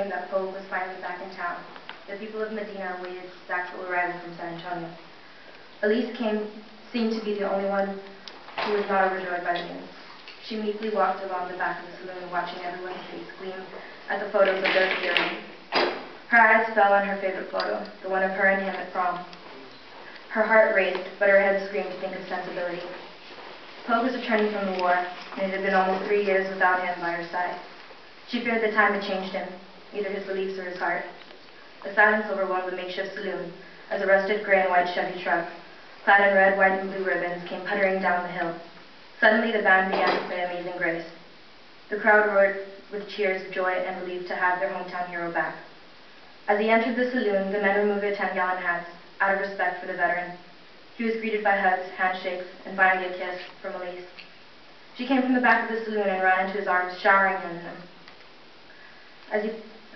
that Pogue was finally back in town. The people of Medina awaited his actual arrival from San Antonio. Elise seemed to be the only one who was not overjoyed by the news. She meekly walked along the back of the saloon, watching everyone's face gleam at the photos of their hero. Her eyes fell on her favorite photo, the one of her and him at prom. Her heart raced, but her head screamed to think of sensibility. Pogue was returning from the war, and it had been almost 3 years without him by her side. She feared the time had changed him, either his beliefs or his heart. The silence overwhelmed the makeshift saloon as a rusted gray and white Chevy truck, clad in red, white, and blue ribbons, came puttering down the hill. Suddenly the band began to play Amazing Grace. The crowd roared with cheers of joy and relief to have their hometown hero back. As he entered the saloon, the men removed their 10-gallon hats, out of respect for the veteran. He was greeted by hugs, handshakes, and finally a kiss from Elise. She came from the back of the saloon and ran into his arms, showering him in them.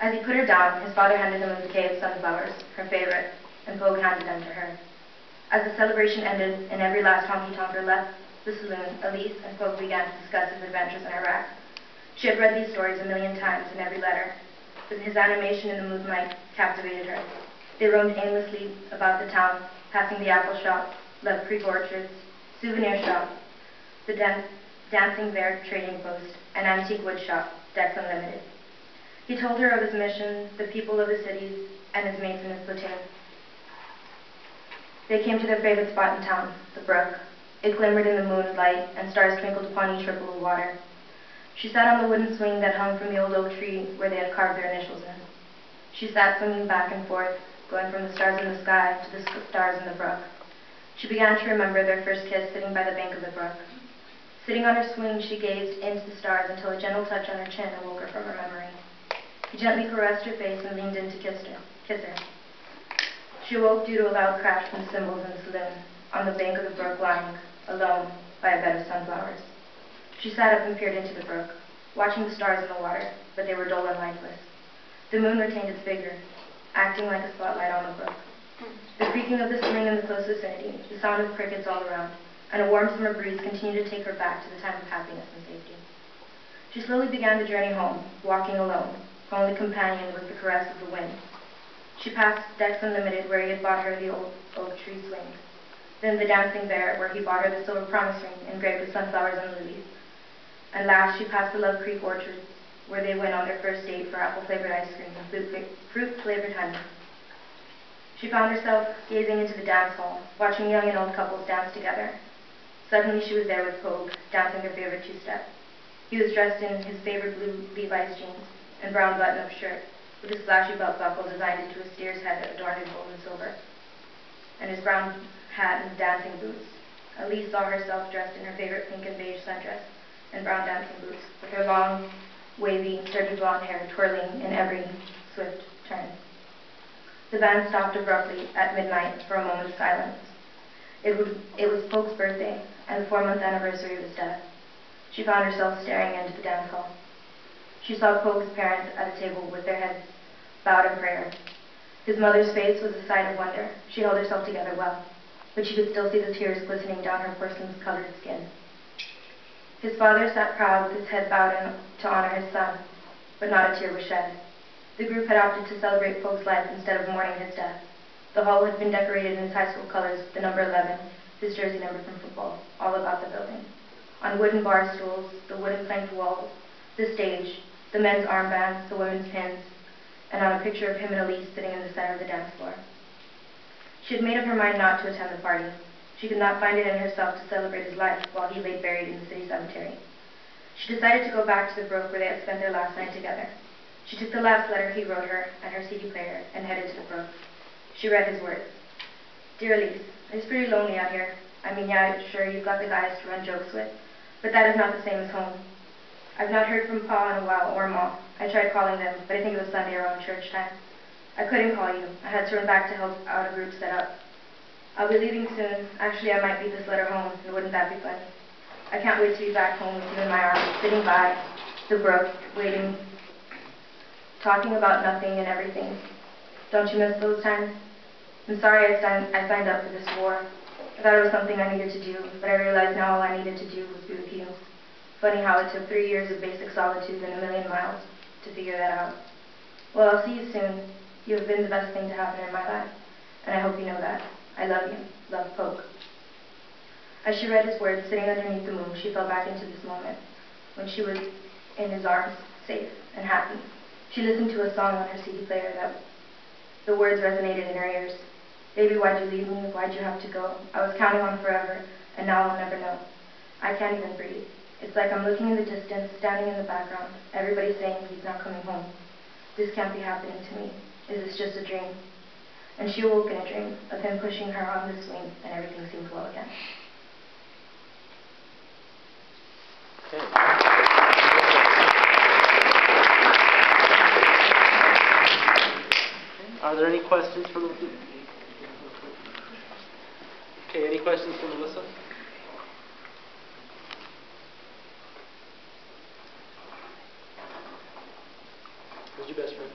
As he put her down, his father handed him a bouquet of sunflowers, her favorite, and Pogue handed them to her. As the celebration ended and every last honky-tonker left the saloon, Elise and Pogue began to discuss his adventures in Iraq. She had read these stories 1,000,000 times in every letter, but his animation in the moonlight captivated her. They roamed aimlessly about the town, passing the apple shop, Love Creek orchards, souvenir shop, the dancing bear trading post, and antique wood shop, Decks Unlimited. He told her of his mission, the people of the cities, and his mates in his platoon. They came to their favorite spot in town, the brook. It glimmered in the moonlight, and stars twinkled upon each ripple of water. She sat on the wooden swing that hung from the old oak tree where they had carved their initials in. She sat swinging back and forth, going from the stars in the sky to the stars in the brook. She began to remember their first kiss sitting by the bank of the brook. Sitting on her swing, she gazed into the stars until a gentle touch on her chin awoke her from her memory. He gently caressed her face and leaned in to kiss her. She awoke due to a loud crash from the cymbals in the saloon, on the bank of the brook, lying, alone, by a bed of sunflowers. She sat up and peered into the brook, watching the stars in the water, but they were dull and lifeless. The moon retained its figure, acting like a spotlight on the brook. The creaking of the swing in the close vicinity, the sound of crickets all around, and a warm summer breeze continued to take her back to the time of happiness and safety. She slowly began the journey home, walking alone. Her only companion was the caress of the wind. She passed Decks Unlimited, where he had bought her the old oak tree swing. Then the Dancing Bear, where he bought her the silver promise ring engraved with sunflowers and lilies. And last, she passed the Love Creek orchards, where they went on their first date for apple-flavored ice cream and fruit-flavored honey. She found herself gazing into the dance hall, watching young and old couples dance together. Suddenly, she was there with Pogue, dancing their favorite two-step. He was dressed in his favorite blue Levi's jeans and brown button-up shirt, with his flashy belt buckle designed into a steer's head adorned in gold and silver, and his brown hat and dancing boots. Elise saw herself dressed in her favorite pink and beige sundress and brown dancing boots, with her long, wavy, dirty blonde hair twirling in every swift turn. The band stopped abruptly at midnight for a moment's silence. It was Pogue's birthday, and the 4-month anniversary of his death. She found herself staring into the dance hall. She saw Pogue's parents at a table with their heads bowed in prayer. His mother's face was a sight of wonder. She held herself together well, but she could still see the tears glistening down her porcelain-colored skin. His father sat proud with his head bowed in to honor his son, but not a tear was shed. The group had opted to celebrate Pogue's life instead of mourning his death. The hall had been decorated in his high school colors, the number 11, his jersey number from football, all about the building. On wooden bar stools, the wooden planked walls, the stage, the men's armbands, the women's pins, and on a picture of him and Elise sitting in the center of the dance floor. She had made up her mind not to attend the party. She could not find it in herself to celebrate his life while he lay buried in the city cemetery. She decided to go back to the brook where they had spent their last night together. She took the last letter he wrote her and her CD player and headed to the brook. She read his words. Dear Elise, it's pretty lonely out here. I mean, yeah, sure, you've got the guys to run jokes with, but that is not the same as home. I've not heard from Pa in a while, or Ma. I tried calling them, but I think it was Sunday around church time. I couldn't call you. I had to run back to help out a group set up. I'll be leaving soon. Actually, I might beat this letter home, and wouldn't that be funny? I can't wait to be back home with you in my arms, sitting by the brook, waiting, talking about nothing and everything. Don't you miss those times? I'm sorry I signed up for this war. I thought it was something I needed to do, but I realized now all I needed to do was be with you. Funny how it took 3 years of basic solitude and 1,000,000 miles to figure that out. Well, I'll see you soon. You have been the best thing to happen in my life, and I hope you know that. I love you. Love, Poke. As she read his words, sitting underneath the moon, she fell back into this moment, when she was in his arms, safe and happy. She listened to a song on her CD player that the words resonated in her ears. Baby, why'd you leave me? Why'd you have to go? I was counting on forever, and now I'll never know. I can't even breathe. It's like I'm looking in the distance, standing in the background. Everybody's saying he's not coming home. This can't be happening to me. Is this just a dream? And she awoke in a dream of him pushing her on the swing, and everything seemed well again. Okay. Are there any questions from the... Okay, any questions from Melissa? Who's your best friend?